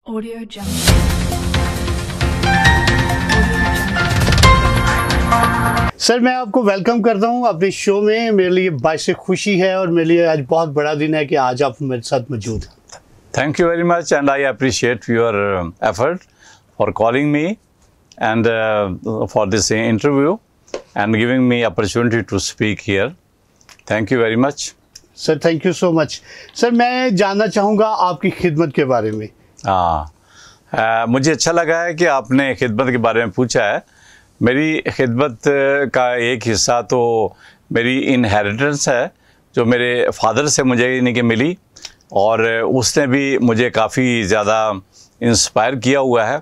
Audio Jungle. Sir मैं आपको welcome करता हूं अपने शो में। मेरे लिए बाइस खुशी है और मेरे लिए आज बहुत बड़ा दिन है कि आज आप मेरे साथ मौजूद हैं। Thank you very much, and I appreciate your effort for calling me and for this interview and giving me opportunity to speak here. Thank you very much. Sir thank you so much. Sir मैं जानना चाहूँगा आपकी खिदमत के बारे में। मुझे अच्छा लगा है कि आपने खिदमत के बारे में पूछा है। मेरी खिदमत का एक हिस्सा तो मेरी इनहेरिटेंस है जो मेरे फादर से मुझे यानी कि मिली, और उसने भी मुझे काफ़ी ज़्यादा इंस्पायर किया हुआ है।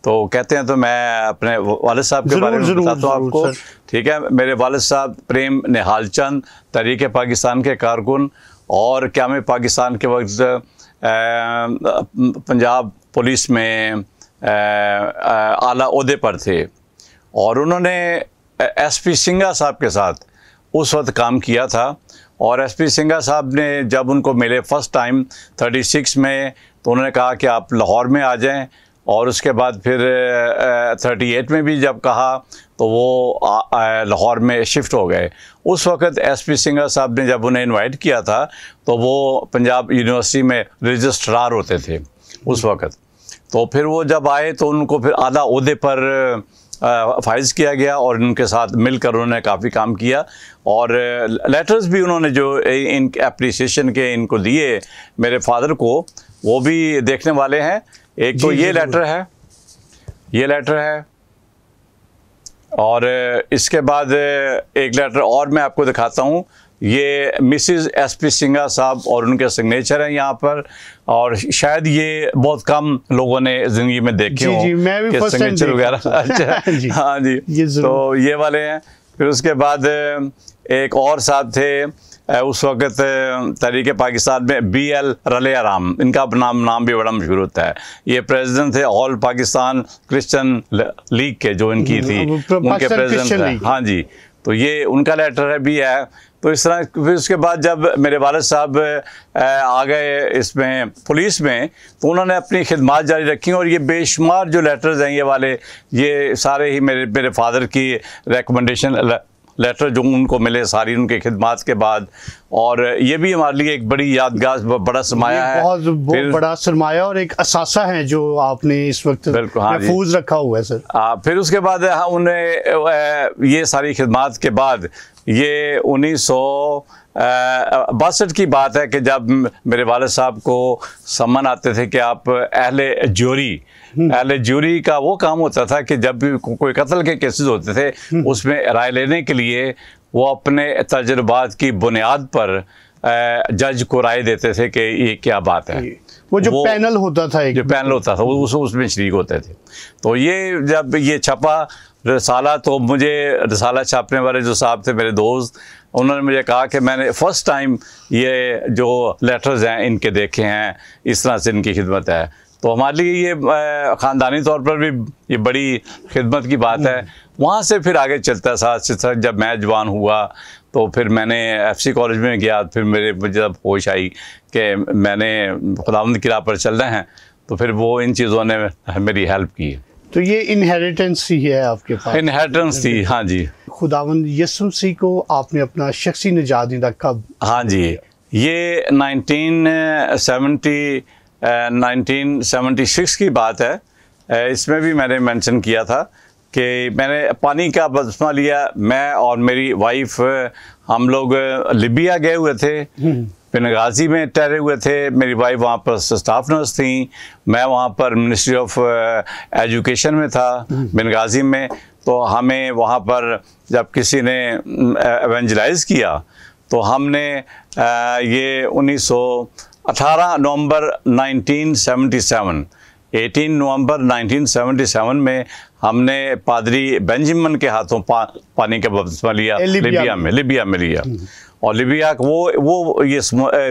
तो कहते हैं तो मैं अपने वालिद साहब के बारे में बताता हूँ आपको। ठीक है, मेरे वालिद साहब प्रेम निहाल चंद तहरीक पाकिस्तान के कारकुन और क़याम पाकिस्तान के वक्त पंजाब पुलिस में आला ओहदे पर थे, और उन्होंने एसपी सिंघा साहब के साथ उस वक्त काम किया था। और एसपी सिंघा साहब ने जब उनको मिले फर्स्ट टाइम 36 में, तो उन्होंने कहा कि आप लाहौर में आ जाएं, और उसके बाद फिर 38 में भी जब कहा तो वो लाहौर में शिफ्ट हो गए। उस वक्त एसपी सिंघा साहब ने जब उन्हें इनवाइट किया था तो वो पंजाब यूनिवर्सिटी में रजिस्ट्रार होते थे उस वक्त। तो फिर वो जब आए तो उनको फिर आला ओहदे पर फाइज किया गया और उनके साथ मिलकर उन्होंने काफ़ी काम किया, और लेटर्स भी उन्होंने जो इन एप्रिसिएशन के इनको दिए मेरे फादर को, वो भी देखने वाले हैं। एक तो ये लेटर है, ये लेटर है, और इसके बाद एक लेटर और मैं आपको दिखाता हूँ। ये मिसिज़ एसपी सिंघा साहब और उनके सिग्नेचर हैं यहाँ पर, और शायद ये बहुत कम लोगों ने ज़िंदगी में देखे हों कि सिग्नेचर वगैरह। अच्छा हाँ जी, तो ये वाले हैं। फिर उसके बाद एक और साहब थे उस वक़्त तहरीक पाकिस्तान में BL रलिया राम, इनका नाम भी बड़ा मशहूर होता है। ये प्रेसिडेंट थे ऑल पाकिस्तान क्रिश्चियन लीग के, जो इनकी थी उनके प्रेसिडेंट थे। हाँ जी, तो ये उनका लेटर है भी है। तो इस तरह फिर उसके बाद जब मेरे वालिद साहब आ गए इसमें पुलिस में, तो उन्होंने अपनी खिदमत जारी रखी, और ये बेशुमार जो लेटर्स हैं ये वाले, ये सारे ही मेरे फादर की रिकमेंडेशन लेटर जो उनको मिले सारी उनके खिदमत के बाद। और ये भी हमारे लिए एक बड़ी यादगार बड़ा सरमाया है, बहुत बड़ा सरमाया और एक असासा है जो आपने इस वक्त महफूज रखा हुआ है सर। फिर उसके बाद उन्हें ये सारी खिदमत के बाद ये 1962 की बात है कि जब मेरे वालिद साहब को सम्मन आते थे कि आप अहले ज्यूरी का वो काम होता था कि जब भी कोई कत्ल के केसेस होते थे उसमें राय लेने के लिए वो अपने तजुर्बात की बुनियाद पर जज को राय देते थे कि ये क्या बात है। वो जो पैनल होता था, जो पैनल होता था वो उसमें शरीक होते थे। तो ये जब ये छपा रसाला, तो मुझे रसाला छापने वाले जो साहब थे मेरे दोस्त, उन्होंने मुझे कहा कि मैंने फ़र्स्ट टाइम ये जो लेटर्स हैं इनके देखे हैं, इस तरह से इनकी खिदमत है। तो हमारे लिए ये ख़ानदानी तौर पर भी ये बड़ी खिदमत की बात है। वहाँ से फिर आगे चलता साथ जब मैं जवान हुआ तो फिर मैंने FC कॉलेज में गया। फिर मुझे जब होश आई कि मैंने खुदावंद की राह पर चल रहे हैं, तो फिर वो इन चीज़ों ने मेरी हेल्प की। तो ये इनहेरिटेंस ही है आपके पास? इनहेरिटेंस थी, हाँ जी। खुदावंद यीशु मसीह को आपने अपना शख्सी निजात दीदा कब? हाँ जी, ये 1976 की बात है। इसमें भी मैंने मेंशन किया था कि मैंने पानी का बपतिस्मा लिया। मैं और मेरी वाइफ हम लोग लिबिया गए हुए थे, बेनगाजी में ठहरे हुए थे। मेरी वाइफ वहाँ पर स्टाफ नर्स थी, मैं वहाँ पर मिनिस्ट्री ऑफ एजुकेशन में था बेनगाजी में। तो हमें वहाँ पर जब किसी ने एवेंजलाइज किया तो हमने ये 18 नवंबर 1977 18 नवंबर 1977 में हमने पादरी बेंजामिन के हाथों पानी का बपतिस्मा लिया, लिबिया में लिया। और लिबिया वो ये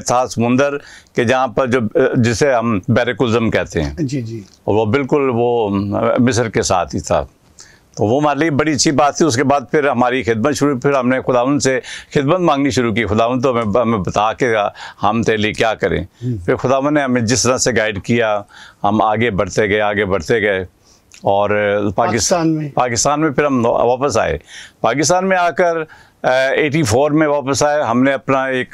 था समुंदर के जहाँ पर जो जिसे हम बैरकुल्ज़म कहते हैं। जी जी। और वो बिल्कुल वो मिस्र के साथ ही था। तो वो हमारे लिए बड़ी अच्छी बात थी। उसके बाद फिर हमारी खिदमत शुरू, फिर हमने खुदावंद से खिदमत मांगनी शुरू की। खुदावंद तो हमें बता के हम तेरे लिए क्या करें। फिर खुदावंद ने हमें जिस तरह से गाइड किया, हम आगे बढ़ते गए और पाकिस्तान में फिर हम वापस आए। पाकिस्तान में आकर 84 में वापस आए। हमने अपना एक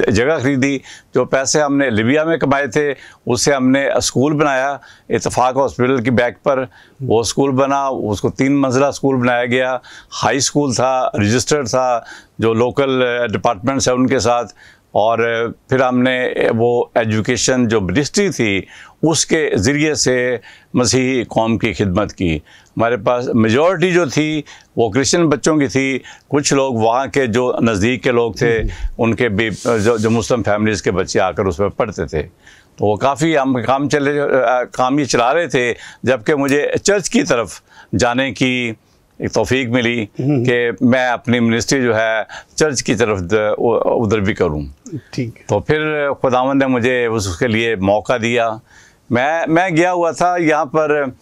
जगह खरीदी। जो पैसे हमने लिबिया में कमाए थे उससे हमने स्कूल बनाया इत्तेफाक हॉस्पिटल की बैक पर। वो स्कूल बना, उसको 3 मंजिला स्कूल बनाया गया। हाई स्कूल था, रजिस्टर्ड था, जो लोकल डिपार्टमेंट्स है उनके साथ। और फिर हमने वो एजुकेशन जो मिनिस्ट्री थी उसके ज़रिए से मसीही कौम की खिदमत की। हमारे पास मेजॉरिटी जो थी वो क्रिश्चियन बच्चों की थी। कुछ लोग वहाँ के जो नज़दीक के लोग थे उनके भी जो मुस्लिम फैमिलीज़ के बच्चे आकर उसमें पढ़ते थे। तो वो काफ़ी हम काम ये चला रहे थे, जबकि मुझे चर्च की तरफ जाने की एक तौफीक मिली कि मैं अपनी मिनिस्ट्री जो है चर्च की तरफ उधर भी करूं। ठीक। तो फिर खुदावंद ने मुझे उसके लिए मौका दिया। मैं गया हुआ था यहाँ पर।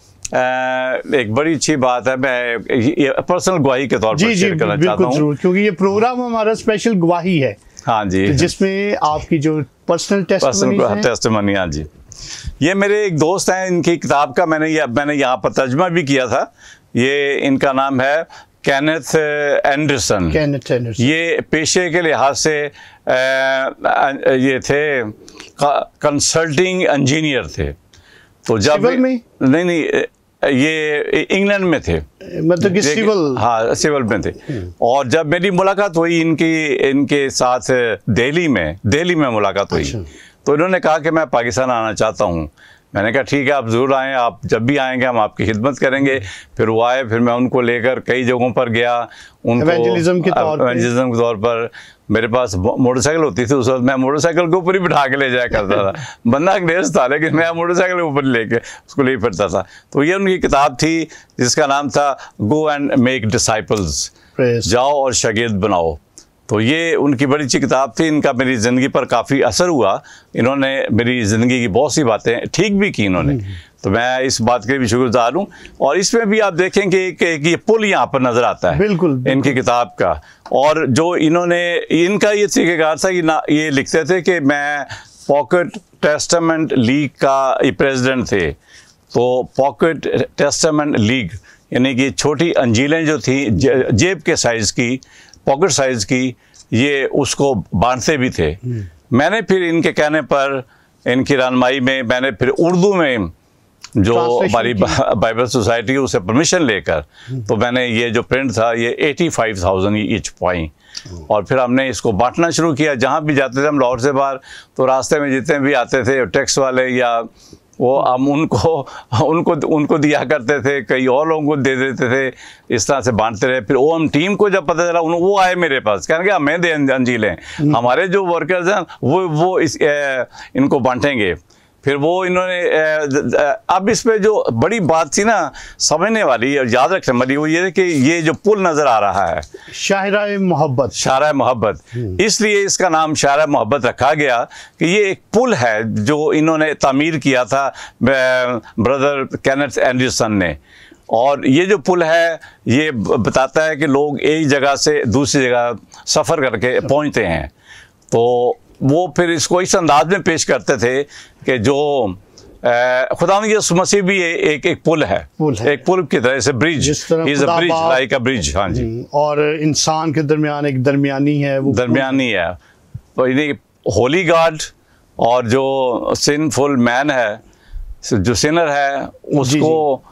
एक बड़ी अच्छी बात है, मैं ये पर्सनल गवाही के तौर पर शेयर करना चाहता हूँ, क्योंकि ये प्रोग्राम हमारा स्पेशल गवाही है। हाँ जी, जिसमें आपकी जो पर्सनल टेस्टिमनी। हाँ जी, ये मेरे एक दोस्त हैं, इनकी किताब का मैंने यहाँ पर तर्जमा भी किया था। ये इनका नाम है केनेथ एंडरसन। ये पेशे के लिहाज से ये थे कंसल्टिंग इंजीनियर थे। तो जब नहीं ये इंग्लैंड में थे, मतलब कि सिविल, हाँ सिविल में थे। और जब मेरी मुलाकात हुई इनके साथ दिल्ली में मुलाकात हुई। तो इन्होंने कहा कि मैं पाकिस्तान आना चाहता हूँ। मैंने कहा ठीक है, आप ज़रूर आएँ, आप जब भी आएंगे हम आपकी खिदमत करेंगे। फिर वो आए, फिर मैं उनको लेकर कई जगहों पर गया। उनको एवेंजलिज्म के तौर पर मेरे पास मोटरसाइकिल होती थी उस वक्त, मैं मोटरसाइकिल के ऊपर ही बिठा के ले जाया करता था। बंदा अंग्रेज था लेकिन मैं मोटरसाइकिल के ऊपर लेके उसको ले फिरता था। तो ये उनकी किताब थी जिसका नाम था गो एंड मेक डिसाइपल्स, जाओ और शागिर्द बनाओ। तो ये उनकी बड़ी अच्छी किताब थी। इनका मेरी ज़िंदगी पर काफ़ी असर हुआ। इन्होंने मेरी ज़िंदगी की बहुत सी बातें ठीक भी की इन्होंने। तो मैं इस बात के भी शुक्रगुजार हूँ। और इसमें भी आप देखेंगे कि ये पुल यहाँ पर नज़र आता है बिल्कुल इनकी किताब का। और जो इनका ये तरीक़ेकार था कि ये लिखते थे कि मैं पॉकेट टेस्टामेंट लीग का प्रेसिडेंट थे। तो पॉकेट टेस्टामेंट लीग यानी कि छोटी अंजीलें जो थी जेब के साइज़ की, पॉकेट साइज़ की, ये उसको बांटते भी थे। मैंने फिर इनके कहने पर, इनकी रहनुमाई में, मैंने फिर उर्दू में जो हमारी बाइबल सोसाइटी उसे परमिशन लेकर तो मैंने ये जो प्रिंट था ये 85,000 ईच पाई। और फिर हमने इसको बांटना शुरू किया। जहाँ भी जाते थे हम लाहौर से बाहर, तो रास्ते में जितने भी आते थे टैक्स वाले या वो, हम उनको दिया करते थे, कई और लोगों को दे देते थे। इस तरह से बांटते रहे। फिर वो हम टीम को जब पता चला वो आए मेरे पास, कहने कि हमें दे अंजीलें, हमारे जो वर्कर्स हैं वो इनको बांटेंगे। फिर वो इन्होंने अब इसमें जो बड़ी बात थी ना समझने वाली और याद रखने वाली, वो ये कि ये जो पुल नज़र आ रहा है शायरा मोहब्बत, इसलिए इसका नाम शायरा मोहब्बत रखा गया कि ये एक पुल है जो इन्होंने तामीर किया था ब्रदर केनेथ एंडरसन ने। और ये जो पुल है ये बताता है कि लोग एक जगह से दूसरी जगह सफ़र करके पहुँचते हैं। तो वो फिर इसको इस अंदाज में पेश करते थे कि जो खुदावंद यीशु मसीह भी एक पुल है, एक पुल की तरह से, bridge is a bridge, like a bridge. हाँ जी। और इंसान के दरमियान एक दरमियानी है, वो दरमियानी है। तो यानी होली गॉड और जो सिनफुल मैन है, जो सिनर है, उसको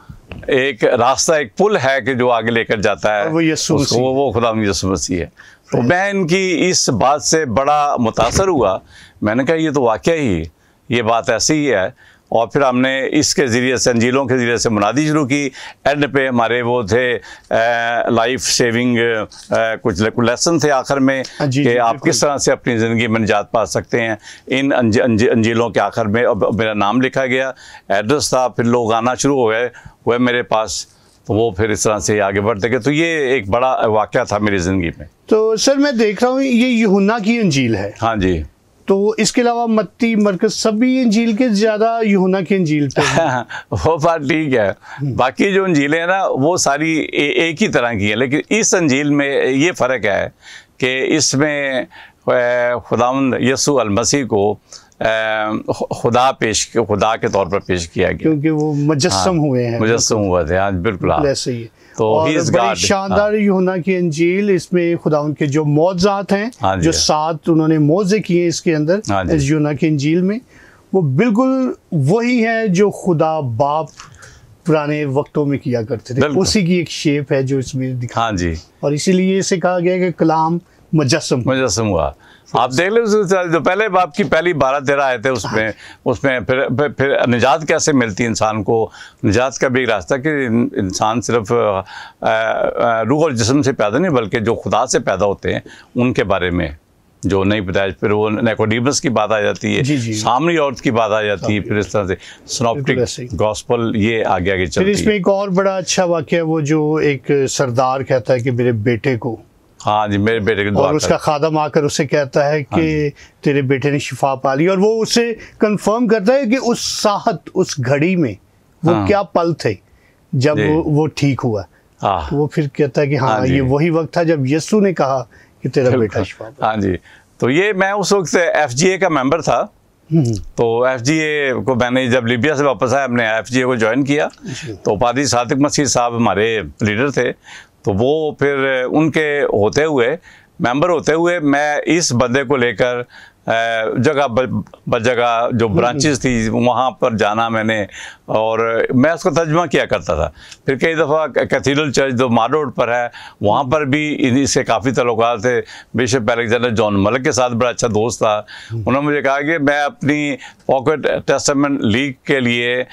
एक रास्ता, एक पुल है कि जो आगे लेकर जाता है, वो खुदावंद यीशु मसीह है। तो मैं इनकी इस बात से बड़ा मुतासर हुआ। मैंने कहा ये तो वाकई ही ये बात ऐसी ही है। और फिर हमने इसके ज़रिए से, अंजीलों के ज़रिए से मुनादी शुरू की। एंड पे हमारे वो थे लाइफ सेविंग कुछ लेसन थे आखिर में कि आप किस तरह से अपनी ज़िंदगी में निजात पा सकते हैं। इन अंजीलों के आखिर में मेरा नाम लिखा गया, एड्रेस था। फिर लोग आना शुरू हो गए मेरे पास। तो वो फिर इस तरह से आगे बढ़ते गए। तो ये एक बड़ा वाक़या था मेरी ज़िंदगी में। तो सर मैं देख रहा हूँ ये यूहन्ना की अंजील है। हाँ जी। तो इसके अलावा मत्ती, मरकस सभी इंजील के ज़्यादा यूहन्ना की इंजील पे वो बात ठीक है। बाकी जो इंजीलें हैं ना वो सारी एक ही तरह की है, लेकिन इस इंजील में ये फ़र्क है कि इसमें खुदावंद यीशु अल मसीह को खुदा के तौर पर पेश किया गया, क्योंकि वो मुजस्सम हुए हैं, मुजस्सम हुए थे। हाँ बिल्कुल ऐसे ही। तो और बड़ी शानदार यूहन्ना की इंजील, इसमें खुदावंद के जो मौजज़ात हैं, जो 7 उन्होंने मौजे किए इसके अंदर इस यूहन्ना की इंजील में, वो बिल्कुल वही है जो खुदा बाप पुराने वक्तों में किया करते थे। उसी की एक शेप है जो इसमें दिखा। हाँ जी। और इसीलिए इसे कहा गया कि कलाम मुजस्सम हुआ। आप देख लो जो पहले बाप की पहली 12-13 आए थे उसमें फिर निजात कैसे मिलती इंसान को। निजात का भी रास्ता कि इंसान सिर्फ रूह और जिस्म से पैदा नहीं बल्कि जो खुदा से पैदा होते हैं उनके बारे में जो नहीं बताया। फिर वो निकोडिमस की बात आ जाती है, सामरी औरत की बात आ जाती है, फिर इस तरह से सिनॉप्टिक गॉस्पेल ये आगे आगे चलती है। फिर इसमें एक और बड़ा अच्छा वाक़या है वो जो एक सरदार कहता है कि मेरे बेटे को, हाँ जी, मेरे बेटे की दुआ और उसका खादम आकर उसे कहता है कि तेरे बेटे ने शिफा पा ली, और वो उसे कंफर्म करता है कि उस साहत, उस घड़ी में वो क्या पल थे जब वो ठीक हुआ। तो वो फिर कहता है कि हाँ ये वही वक्त था जब यीशु ने कहा कि तेरा बेटा शिफा पा। हाँ जी। तो ये मैं उस वक्त FGA का मेंबर था। तो FGA को मैंने जब लीबिया से वापस आया अपने FGA को ज्वाइन किया। तो पादरी सादिक मसीह साहब हमारे लीडर थे। तो वो फिर उनके होते हुए, मेंबर होते हुए, मैं इस बंदे को लेकर जगह ब जगह जो ब्रांचेस थी वहाँ पर जाना मैंने, और मैं उसको तर्जमा किया करता था। फिर कई दफ़ा कैथीड्रल चर्च जो मार रोड पर है वहाँ पर भी इससे काफ़ी ताल्लुकात थे। बिशप अलेक्जेंडर जॉन मलिक के साथ बड़ा अच्छा दोस्त था। उन्होंने मुझे कहा कि मैं अपनी पॉकेट टेस्टामेंट लीग के लिए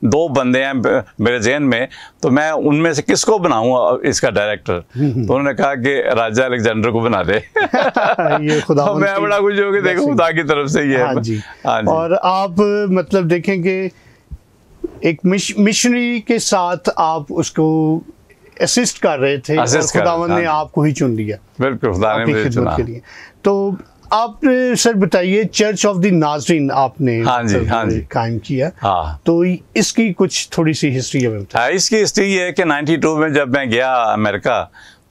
2 बंदे हैं मेरे जहन में, तो मैं उनमें से किसको बनाऊँ इसका डायरेक्टर। तो उन्होंने कहा कि राजा अलेक्जेंडर को बना दे। तो मैं बड़ा खुश हो गया, देखो खुदा की तरफ से ये। हाँ जी। और आप मतलब देखेंगे एक मिशनरी के साथ आप उसको असिस्ट कर रहे थे और खुदावंद ने आपको ही चुन लिया। बिल्कुल, खुदा ने मुझे चुना के लिए। तो आप सर बताइए, चर्च ऑफ द नाज़रीन आपने कायम किया। तो इसकी कुछ थोड़ी सी हिस्ट्री है। इसकी हिस्ट्री ये है कि 92 में जब मैं गया अमेरिका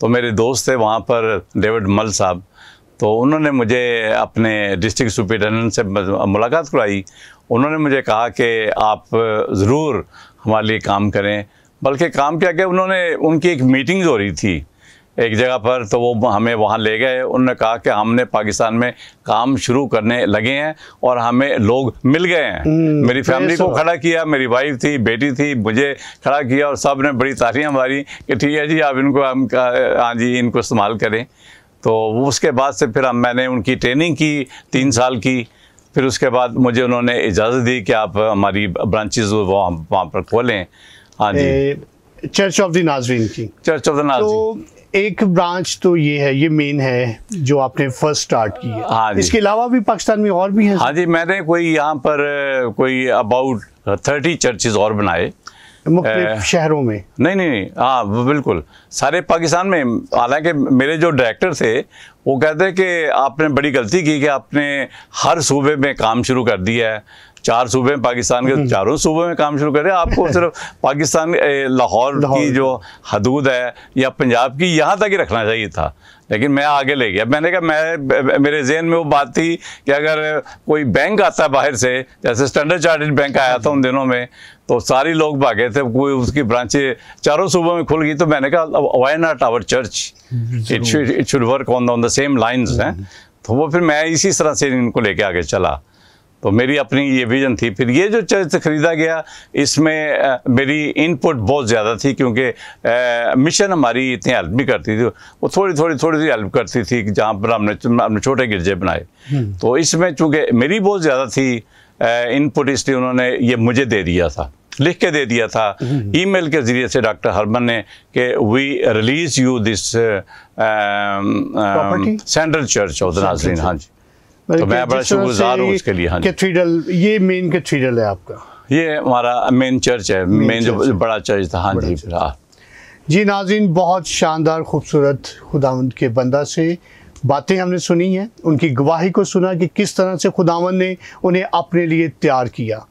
तो मेरे दोस्त थे वहाँ पर डेविड मल साहब। तो उन्होंने मुझे अपने डिस्ट्रिक्ट सुपरिटेंडेंट से मुलाकात कराई। उन्होंने मुझे कहा कि आप ज़रूर हमारे लिए काम करें। बल्कि काम क्या किया उन्होंने, उनकी एक मीटिंग हो रही थी एक जगह पर, तो वो हमें वहाँ ले गए। उन्होंने कहा कि हमने पाकिस्तान में काम शुरू करने लगे हैं और हमें लोग मिल गए हैं। मेरी फैमिली को खड़ा किया, मेरी वाइफ थी, बेटी थी, मुझे खड़ा किया और सब ने बड़ी तालियां मारी कि ठीक है जी, आप इनको हम हाँ जी इनको इस्तेमाल करें। तो उसके बाद से फिर मैंने उनकी ट्रेनिंग की 3 साल की। फिर उसके बाद मुझे उन्होंने इजाज़त दी कि आप हमारी ब्रांचेस वहाँ पर खोलें। हाँ जी, चर्च ऑफ द नाज़रीन की। चर्च ऑफ द नाज़रीन तो एक ब्रांच तो ये है, ये मेन है जो आपने फर्स्ट स्टार्ट की है। हाँ जी। इसके अलावा भी पाकिस्तान में और भी हैं? हाँ जी, मैंने कोई यहाँ पर कोई अबाउट 30 चर्चेज और बनाए मुख्तलिफ शहरों में। नहीं, हाँ बिल्कुल सारे पाकिस्तान में। हालांकि मेरे जो डायरेक्टर थे वो कहते हैं कि आपने बड़ी गलती की कि आपने हर सूबे में काम शुरू कर दिया है। 4 सूबे में पाकिस्तान के, चारों सूबे में काम शुरू करे। आपको सिर्फ पाकिस्तान लाहौर की जो हदूद है या पंजाब की यहाँ तक ही रखना चाहिए था, लेकिन मैं आगे ले गया। मैंने कहा मेरे जहन में वो बात थी कि अगर कोई बैंक आता है बाहर से, जैसे स्टैंडर्ड चार्टर्ड बैंक आया था उन दिनों में, तो सारे लोग भागे थे, कोई उसकी ब्रांचें चारों सूबों में खुल गई। तो मैंने कहा why not our church, it should work on the same lines हैं। तो वो फिर मैं इसी तरह से इनको लेके आगे चला। तो मेरी अपनी ये विजन थी। फिर ये जो चर्च खरीदा गया, इसमें मेरी इनपुट बहुत ज़्यादा थी, क्योंकि मिशन हमारी इतनी हेल्प नहीं करती थी। वो थोड़ी सी हेल्प करती थी जहाँ पर हमने छोटे गिरजे बनाए। तो इसमें चूँकि मेरी बहुत ज़्यादा थी इनपुट, इसलिए उन्होंने ये मुझे दे दिया था, लिख के दे दिया था ईमेल के ज़रिए से डॉक्टर हरमन ने कि we release you this central church of the Nazarene. हाँ जी, तो मैं बड़ा शुक्रगुजार हूँ उसके लिए। हाँ, कैथीड्रल, ये मेन कैथीड्रल है आपका? ये हमारा मेन चर्च है, मेन जो बड़ा चर्च था। हाँ जी। जी नाज़रीन, बहुत शानदार खूबसूरत खुदावंद के बंदा से बातें हमने सुनी हैं, उनकी गवाही को सुना कि किस तरह से खुदावंद ने उन्हें अपने लिए तैयार किया,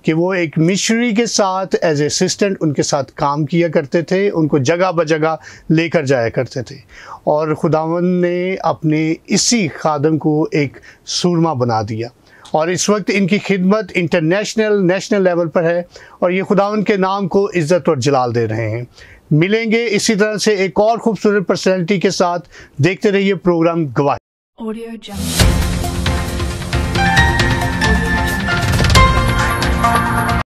कि वो एक मिशनरी के साथ एज असिस्टेंट उनके साथ काम किया करते थे, उनको जगह ब जगह लेकर जाया करते थे, और खुदावंद ने अपने इसी खादम को एक सूरमा बना दिया। और इस वक्त इनकी खिदमत इंटरनेशनल नेशनल लेवल पर है, और ये खुदावंद के नाम को इज़्ज़त और जलाल दे रहे हैं। मिलेंगे इसी तरह से एक और खूबसूरत पर्सनैलिटी के साथ। देखते रहिए प्रोग्राम गवाही।